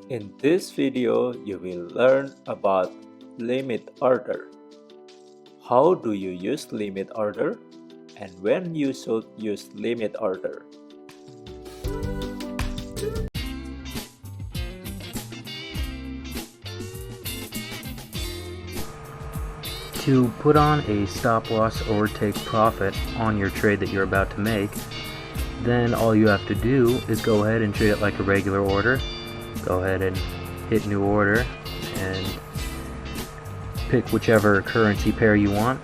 In this video, you will learn about limit order. How do you use limit order and when you should use limit order? To put on a stop loss or take profit on your trade that you're about to make, then all you have to do is go ahead and treat it like a regular order. Go ahead and hit new order and pick whichever currency pair you want,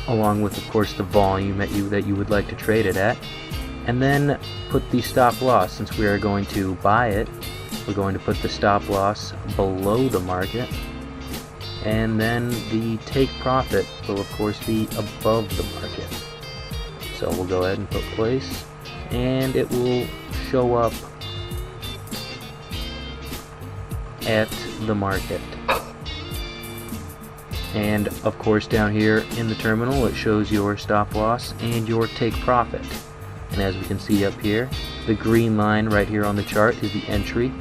along with of course the volume that you would like to trade it at, and then put the stop loss. Since we are going to buy it, we're going to put the stop loss below the market, and then the take profit will of course be above the market. So we'll go ahead and put place, and it will show up at the market. And of course down here in the terminal it shows your stop loss and your take profit. And as we can see up here, the green line right here on the chart is the entry,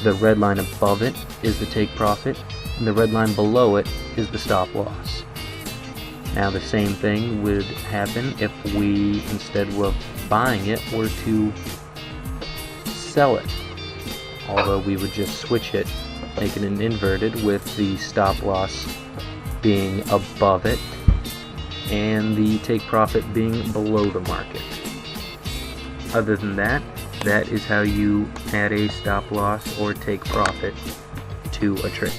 the red line above it is the take profit, and the red line below it is the stop loss. Now the same thing would happen if we, instead of buying it, were to sell it. Although we would just switch it, making it inverted with the stop loss being above it and the take profit being below the market. Other than that, that is how you add a stop loss or take profit to a trade.